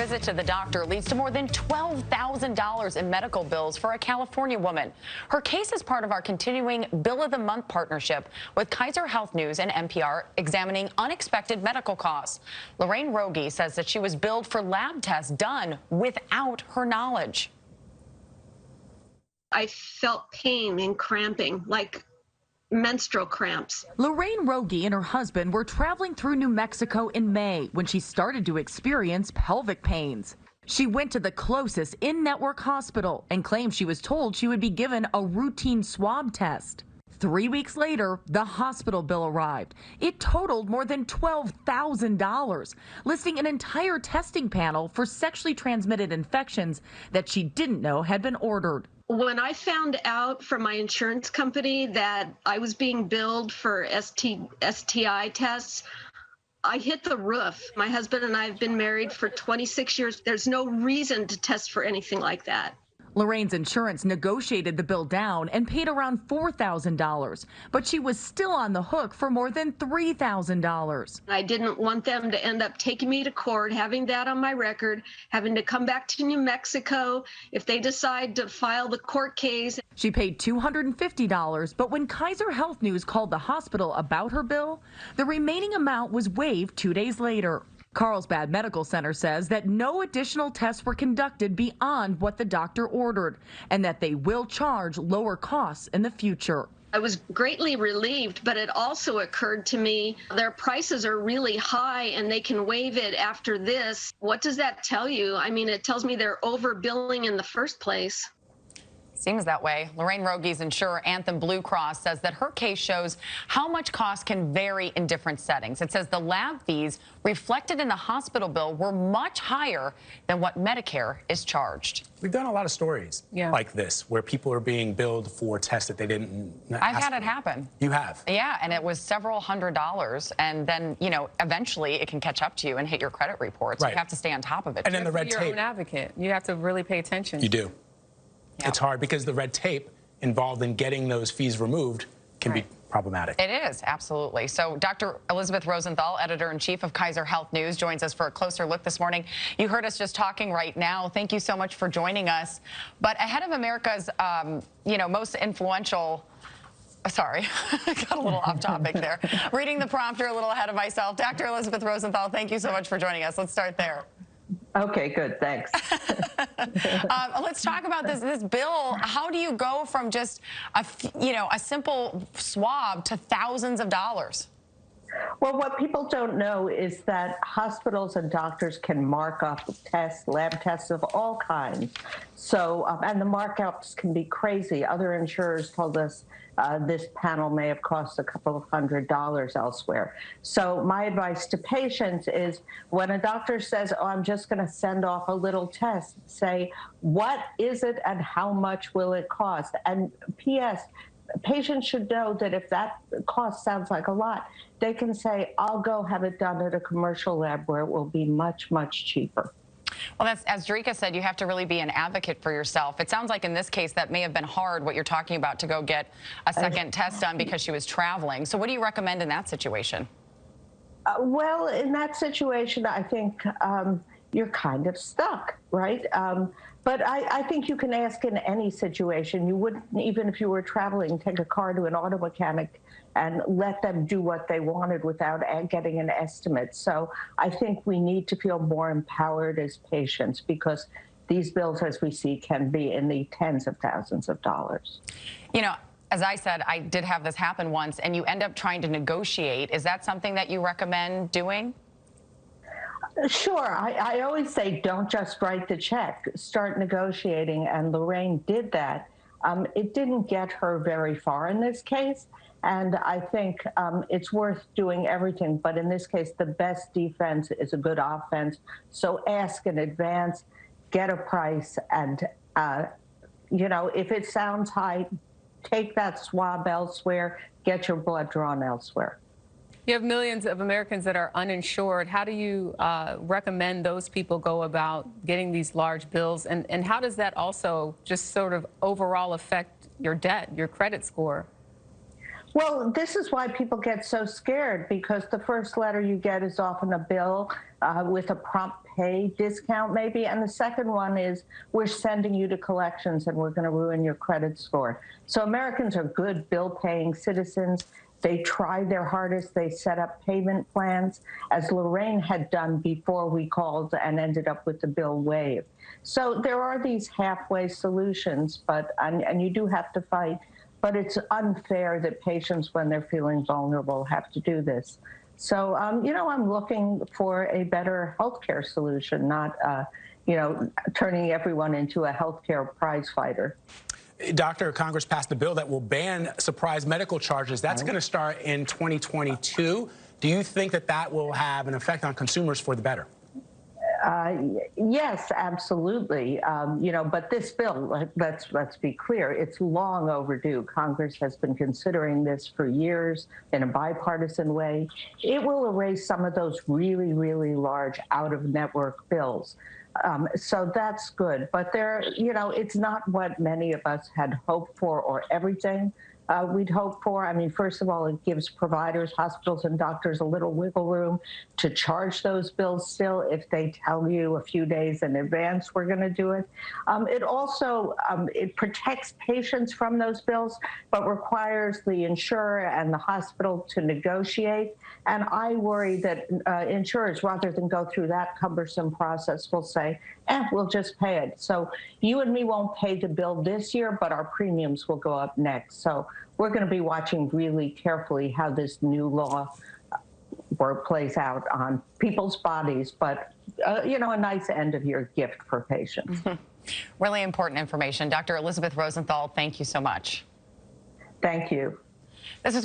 visit to the doctor leads to more than $12,000 in medical bills for a California woman. Her case is part of our continuing Bill of the Month partnership with Kaiser Health News and NPR, examining unexpected medical costs. Lorraine Rogie says that she was billed for lab tests done without her knowledge. I felt pain and cramping, like menstrual cramps. Lorraine Rogie and her husband were traveling through New Mexico in May when she started to experience pelvic pains. She went to the closest in-network hospital and claimed she was told she would be given a routine swab test. 3 weeks later, the hospital bill arrived. It totaled more than $12,000, listing an entire testing panel for sexually transmitted infections that she didn't know had been ordered. When I found out from my insurance company that I was being billed for STI tests, I hit the roof. My husband and I have been married for 26 years. There's no reason to test for anything like that. Lorraine's insurance negotiated the bill down and paid around $4,000, but she was still on the hook for more than $3,000. I didn't want them to end up taking me to court, having that on my record, having to come back to New Mexico if they decide to file the court case. She paid $250, but when Kaiser Health News called the hospital about her bill, the remaining amount was waived 2 days later. Carlsbad Medical Center says that no additional tests were conducted beyond what the doctor ordered, and that they will charge lower costs in the future. I was greatly relieved, but it also occurred to me their prices are really high and they can waive it after this. What does that tell you? I mean, it tells me they're overbilling in the first place. Seems that way. Lorraine Rogie's insurer, Anthem Blue Cross, says that her case shows how much costs can vary in different settings. It says the lab fees reflected in the hospital bill were much higher than what Medicare is charged. We've done a lot of stories like this, where people are being billed for tests that they didn't I've had it happen. You have? Yeah, and it was several $100s, and then, you know, eventually it can catch up to you and hit your credit reports. Right. You have to stay on top of it. And then the red tape. You're your own advocate. You have to really pay attention. You do. It's hard because the red tape involved in getting those fees removed can be problematic. It is, absolutely. So Dr. Elizabeth Rosenthal, editor-in-chief of Kaiser Health News, joins us for a closer look this morning. You heard us just talking right now. Thank you so much for joining us. But ahead of America's, you know, most influential... Sorry, I got a little off topic there. Reading the prompter a little ahead of myself. Dr. Elizabeth Rosenthal, thank you so much for joining us. Let's start there. Okay, good, thanks. Let's talk about this bill. How do you go from just a simple swab to thousands of dollars? Well, what people don't know is that hospitals and doctors can mark up tests, lab tests of all kinds. So, and the markups can be crazy. Other insurers told us this panel may have cost a couple of $100s elsewhere. So my advice to patients is when a doctor says, oh, I'm just going to send off a little test, say, what is it and how much will it cost? And P.S., patients should know that if that cost sounds like a lot, they can say, I'll go have it done at a commercial lab where it will be much, much cheaper. Well, that's, as Drika said, you have to really be an advocate for yourself. It sounds like in this case that may have been hard, what you're talking about, to go get a second test done because she was traveling. So what do you recommend in that situation? Well, in that situation, I think you're kind of stuck, right? But I think you can ask in any situation. You wouldn't, even if you were traveling, take a car to an auto mechanic and let them do what they wanted without getting an estimate. So I think we need to feel more empowered as patients, because these bills, as we see, can be in the tens of thousands of dollars. You know, as I said, I did have this happen once, and you end up trying to negotiate. Is that something that you recommend doing? Sure. I always say don't just write the check, start negotiating, and Lorraine did that. It didn't get her very far in this case, and I think it's worth doing everything, but in this case, the best defense is a good offense. So ask in advance, get a price, and, you know, if it sounds high, take that swab elsewhere, get your blood drawn elsewhere. You have millions of Americans that are uninsured. How do you recommend those people go about getting these large bills? And how does that also just sort of overall affect your debt, your credit score? Well, this is why people get so scared, because the first letter you get is often a bill with a prompt pay discount maybe, and the second one is, we're sending you to collections and we're going to ruin your credit score. So Americans are good bill-paying citizens. They try their hardest. They set up payment plans, as Lorraine had done before we called and ended up with the bill waived. So there are these halfway solutions, but and you do have to fight. But it's unfair that patients, when they're feeling vulnerable, have to do this. So, you know, I'm looking for a better healthcare solution, not, you know, turning everyone into a healthcare prize fighter. Doctor, Congress passed a bill that will ban surprise medical charges. That's going to start in 2022. Do you think that that will have an effect on consumers for the better? Yes, absolutely. You know, but this bill, let's be clear, it's long overdue. Congress has been considering this for years in a bipartisan way. It will erase some of those really, really large out-of-network bills. So that's good. But there, you know, it's not what many of us had hoped for, or everything we'd hope for. I mean, first of all, it gives providers, hospitals, and doctors a little wiggle room to charge those bills still if they tell you a few days in advance we're going to do it. It also it protects patients from those bills, but requires the insurer and the hospital to negotiate. And I worry that insurers, rather than go through that cumbersome process, will say, we'll just pay it. So you and me won't pay the bill this year, but our premiums will go up next. So we're going to be watching really carefully how this new law plays out on people's bodies, but, you know, a nice end-of-year gift for patients. Really important information. Dr. Elizabeth Rosenthal, thank you so much. Thank you. This is